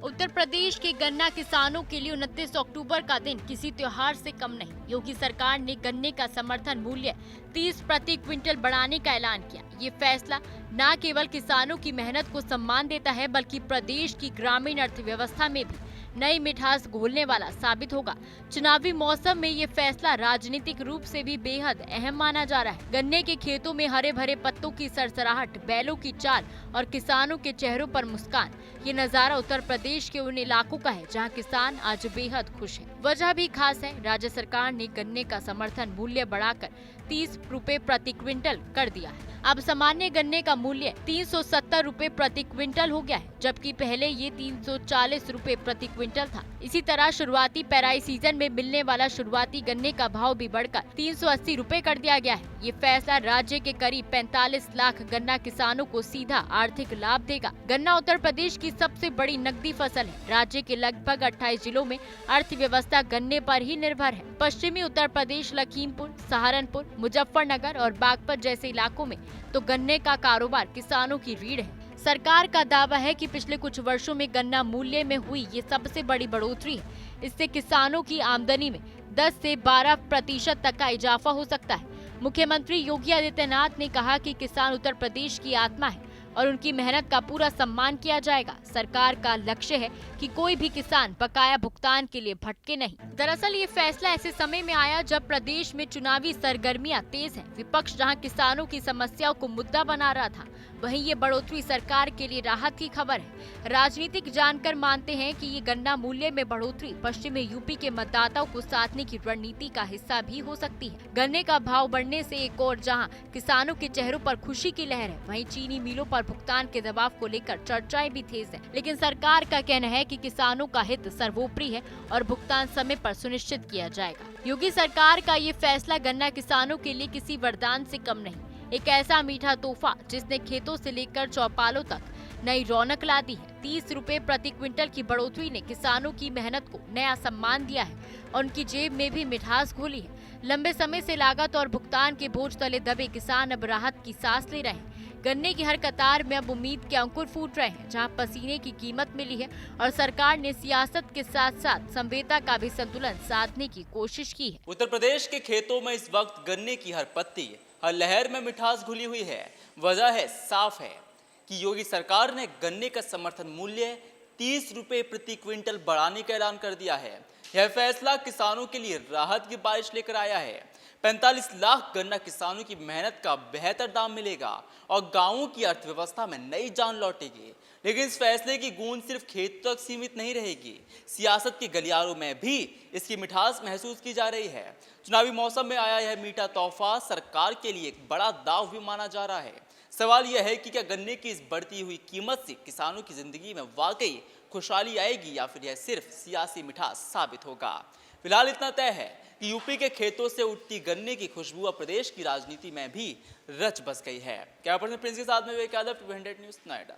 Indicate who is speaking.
Speaker 1: उत्तर प्रदेश के गन्ना किसानों के लिए 29 अक्टूबर का दिन किसी त्योहार से कम नहीं। योगी सरकार ने गन्ने का समर्थन मूल्य 30 प्रति क्विंटल बढ़ाने का ऐलान किया। ये फैसला न केवल किसानों की मेहनत को सम्मान देता है, बल्कि प्रदेश की ग्रामीण अर्थव्यवस्था में भी नई मिठास घोलने वाला साबित होगा। चुनावी मौसम में ये फैसला राजनीतिक रूप से भी बेहद अहम माना जा रहा है। गन्ने के खेतों में हरे भरे पत्तों की सरसराहट, बैलों की चाल और किसानों के चेहरों पर मुस्कान, ये नजारा उत्तर प्रदेश के उन इलाकों का है जहां किसान आज बेहद खुश हैं। वजह भी खास है। राज्य सरकार ने गन्ने का समर्थन मूल्य बढ़ाकर 30 रुपए प्रति क्विंटल कर दिया है। अब सामान्य गन्ने का मूल्य 370 रुपए प्रति क्विंटल हो गया है, जबकि पहले ये 340 रुपए प्रति क्विंटल था। इसी तरह शुरुआती पेराई सीजन में मिलने वाला शुरुआती गन्ने का भाव भी बढ़कर 380 रुपए कर दिया गया है। ये फैसला राज्य के करीब 45 लाख गन्ना किसानों को सीधा आर्थिक लाभ देगा। गन्ना उत्तर प्रदेश की सबसे बड़ी नकदी फसल है। राज्य के लगभग 28 जिलों में अर्थव्यवस्था गन्ने पर ही निर्भर है। पश्चिमी उत्तर प्रदेश, लखीमपुर, सहारनपुर, मुजफ्फरनगर और बागपत जैसे इलाकों में तो गन्ने का कारोबार किसानों की रीढ़ है। सरकार का दावा है कि पिछले कुछ वर्षों में गन्ना मूल्य में हुई ये सबसे बड़ी बढ़ोतरी है। इससे किसानों की आमदनी में 10 से 12% तक का इजाफा हो सकता है। मुख्यमंत्री योगी आदित्यनाथ ने कहा कि किसान उत्तर प्रदेश की आत्मा है और उनकी मेहनत का पूरा सम्मान किया जाएगा। सरकार का लक्ष्य है कि कोई भी किसान बकाया भुगतान के लिए भटके नहीं। दरअसल ये फैसला ऐसे समय में आया जब प्रदेश में चुनावी सरगर्मियां तेज हैं। विपक्ष जहां किसानों की समस्याओं को मुद्दा बना रहा था, वहीं ये बढ़ोतरी सरकार के लिए राहत की खबर है। राजनीतिक जानकार मानते हैं कि ये गन्ना मूल्य में बढ़ोतरी पश्चिमी यूपी के मतदाताओं को साधने की रणनीति का हिस्सा भी हो सकती है। गन्ने का भाव बढ़ने से एक और जहां किसानों के चेहरों पर खुशी की लहर है, वहीं चीनी मिलों पर भुगतान के दबाव को लेकर चर्चाएं भी तेज है। लेकिन सरकार का कहना है कि किसानों का हित सर्वोपरि है और भुगतान समय पर सुनिश्चित किया जाएगा। योगी सरकार का ये फैसला गन्ना किसानों के लिए किसी वरदान से कम नहीं, एक ऐसा मीठा तोहफा जिसने खेतों से लेकर चौपालों तक नई रौनक ला दी है। 30 रुपए प्रति क्विंटल की बढ़ोतरी ने किसानों की मेहनत को नया सम्मान दिया है और उनकी जेब में भी मिठास घोली है। लंबे समय से लागत और भुगतान के बोझ तले दबे किसान अब राहत की सांस ले रहे हैं। गन्ने की हर कतार में अब उम्मीद के अंकुर फूट रहे हैं, जहां पसीने की कीमत मिली है और सरकार ने सियासत के साथ साथ संवेदना का भी संतुलन साधने की कोशिश की है।
Speaker 2: उत्तर प्रदेश के खेतों में इस वक्त गन्ने की हर पत्ती, हर लहर में मिठास घुली हुई है। वजह है साफ है कि योगी सरकार ने गन्ने का समर्थन मूल्य 30 रुपए प्रति क्विंटल बढ़ाने का ऐलान कर दिया है। यह फैसला किसानों के लिए राहत की बारिश लेकर आया है। 45 लाख गन्ना किसानों की मेहनत का बेहतर दाम मिलेगा और गांवों की अर्थव्यवस्था में नई जान लौटेगी। लेकिन इस फैसले की गूंज सिर्फ खेतों तक सीमित नहीं रहेगी, सियासत के गलियारों में भी इसकी मिठास महसूस की जा रही है। चुनावी मौसम में आया यह मीठा तोहफा सरकार के लिए एक बड़ा दाव भी माना जा रहा है। सवाल यह है कि क्या गन्ने की इस बढ़ती हुई कीमत से किसानों की जिंदगी में वाकई खुशहाली आएगी या फिर यह सिर्फ सियासी मिठास साबित होगा। फिलहाल इतना तय है कि यूपी के खेतों से उठती गन्ने की खुशबू अब प्रदेश की राजनीति में भी रच बस गई है। कैमरा पर्सन प्रिंस के साथ में विवेक यादव, 200 न्यूज़, नोएडा।